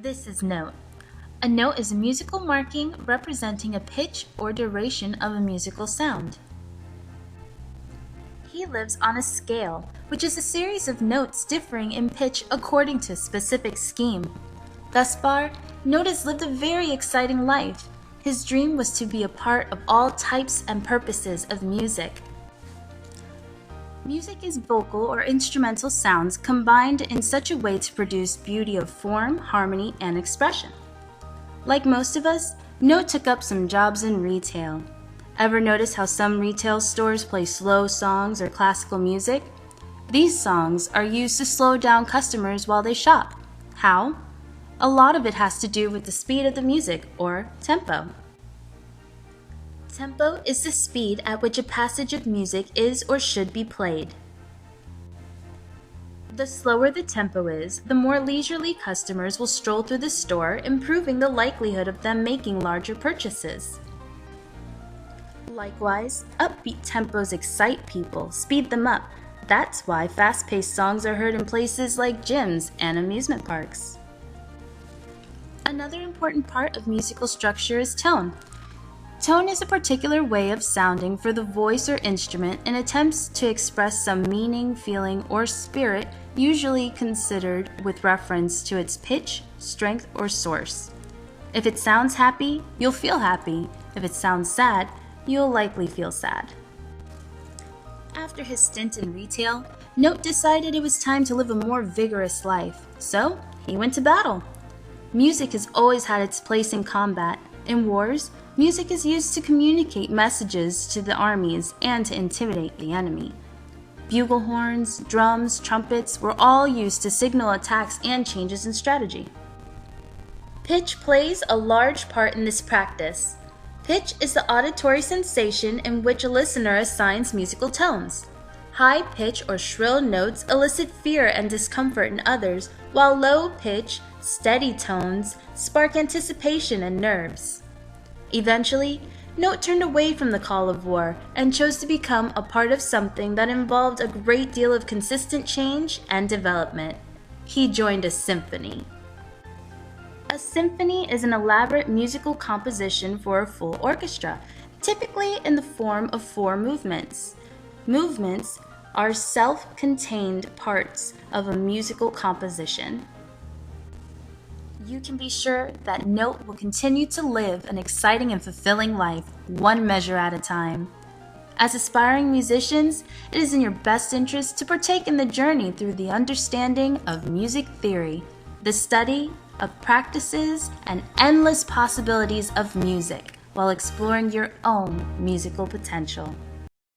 This is note. A note is a musical marking representing a pitch or duration of a musical sound. He lives on a scale, which is a series of notes differing in pitch according to a specific scheme. Thus far, Note has lived a very exciting life. His dream was to be a part of all types and purposes of music. Music is vocal or instrumental sounds combined in such a way to produce beauty of form, harmony, and expression. Like most of us, Note took up some jobs in retail. Ever notice how some retail stores play slow songs or classical music? These songs are used to slow down customers while they shop. How? A lot of it has to do with the speed of the music, or tempo. Tempo is the speed at which a passage of music is or should be played. The slower the tempo is, the more leisurely customers will stroll through the store, improving the likelihood of them making larger purchases. Likewise, upbeat tempos excite people, speed them up. That's why fast-paced songs are heard in places like gyms and amusement parks. Another important part of musical structure is tone. Tone is a particular way of sounding for the voice or instrument in attempts to express some meaning, feeling, or spirit, usually considered with reference to its pitch, strength, or source. If it sounds happy, you'll feel happy. If it sounds sad, you'll likely feel sad. After his stint in retail, Note decided it was time to live a more vigorous life, so he went to battle. Music has always had its place in combat. In wars, music is used to communicate messages to the armies and to intimidate the enemy. Bugle horns, drums, trumpets were all used to signal attacks and changes in strategy. Pitch plays a large part in this practice. Pitch is the auditory sensation in which a listener assigns musical tones. High pitch or shrill notes elicit fear and discomfort in others, while low pitch, steady tones spark anticipation and nerves. Eventually, Note turned away from the call of war and chose to become a part of something that involved a great deal of consistent change and development. He joined a symphony. A symphony is an elaborate musical composition for a full orchestra, typically in the form of 4 movements. Movements are self-contained parts of a musical composition. You can be sure that Note will continue to live an exciting and fulfilling life, one measure at a time. As aspiring musicians, it is in your best interest to partake in the journey through the understanding of music theory, the study of practices and endless possibilities of music, while exploring your own musical potential.